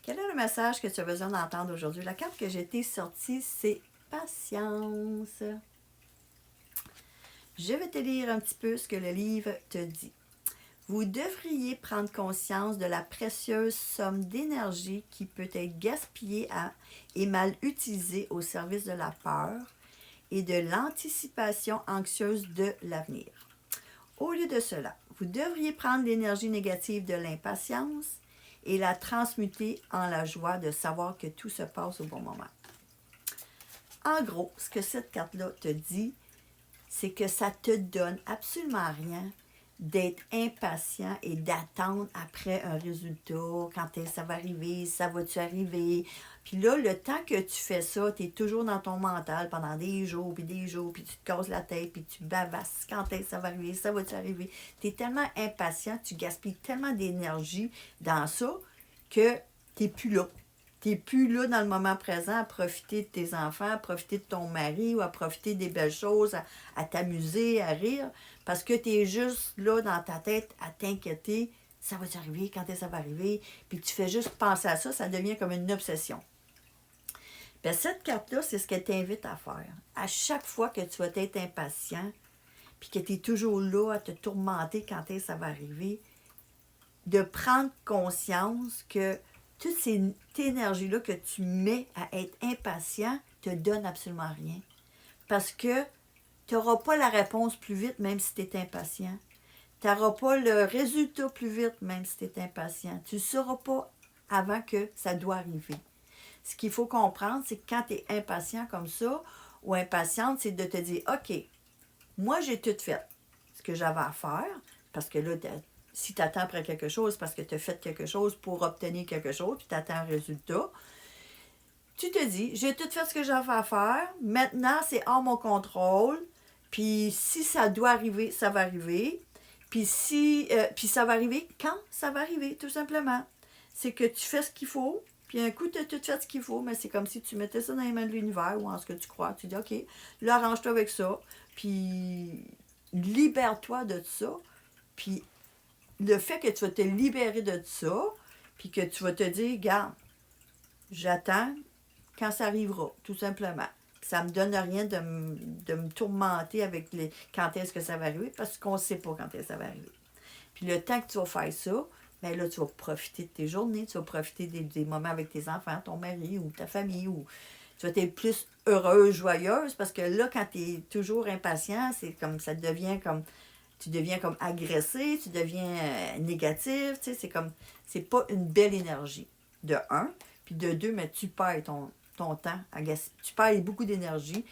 Quel est le message que tu as besoin d'entendre aujourd'hui? La carte que j'ai été sortie, c'est patience. Je vais te lire un petit peu ce que le livre te dit. Vous devriez prendre conscience de la précieuse somme d'énergie qui peut être gaspillée et mal utilisée au service de la peur et de l'anticipation anxieuse de l'avenir. Au lieu de cela, vous devriez prendre l'énergie négative de l'impatience et la transmuter en la joie de savoir que tout se passe au bon moment. En gros, ce que cette carte-là te dit, c'est que ça te donne absolument rien d'être impatient et d'attendre après un résultat, quand ça va arriver, ça va-tu arriver. Puis là, le temps que tu fais ça, tu es toujours dans ton mental pendant des jours, puis tu te casses la tête, puis tu bavasses. Quand ça va arriver, ça va-tu arriver. Tu es tellement impatient, tu gaspilles tellement d'énergie dans ça que tu n'es plus là. Tu n'es plus là dans le moment présent à profiter de tes enfants, à profiter de ton mari ou à profiter des belles choses, à t'amuser, à rire, parce que tu es juste là dans ta tête à t'inquiéter. Ça va arriver, quand ça va arriver, puis tu fais juste penser à ça, ça devient comme une obsession. Bien, cette carte-là, c'est ce qu'elle t'invite à faire. À chaque fois que tu vas être impatient, puis que tu es toujours là à te tourmenter quand ça va arriver, de prendre conscience que toute cette énergie-là que tu mets à être impatient te donne absolument rien. Parce que tu n'auras pas la réponse plus vite, même si tu es impatient. Tu n'auras pas le résultat plus vite, même si tu es impatient. Tu ne sauras pas avant que ça doit arriver. Ce qu'il faut comprendre, c'est que quand tu es impatient comme ça, ou impatiente, c'est de te dire, OK, moi j'ai tout fait ce que j'avais à faire, parce que là, si tu attends après quelque chose, parce que tu as fait quelque chose pour obtenir quelque chose, puis tu attends un résultat, tu te dis, j'ai tout fait ce que j'avais à faire, maintenant c'est hors mon contrôle, puis si ça doit arriver, ça va arriver, puis ça va arriver quand ça va arriver, tout simplement. C'est que tu fais ce qu'il faut, puis un coup, tu as tout fait ce qu'il faut, mais c'est comme si tu mettais ça dans les mains de l'univers, ou en ce que tu crois, tu dis, OK, là, arrange-toi avec ça, puis libère-toi de ça, puis le fait que tu vas te libérer de ça, puis que tu vas te dire, regarde, j'attends quand ça arrivera, tout simplement. Ça ne me donne rien de me tourmenter avec quand est-ce que ça va arriver, parce qu'on ne sait pas quand est-ce que ça va arriver. Puis le temps que tu vas faire ça, bien là, tu vas profiter de tes journées, tu vas profiter des moments avec tes enfants, ton mari ou ta famille, ou tu vas être plus heureuse, joyeuse, parce que là, quand tu es toujours impatient, c'est comme ça devient comme tu deviens comme agressé, tu deviens négatif, tu sais, c'est pas une belle énergie, de un, puis de deux, mais tu perds ton temps, tu perds beaucoup d'énergie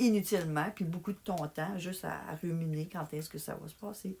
inutilement, puis beaucoup de ton temps juste à ruminer quand est-ce que ça va se passer.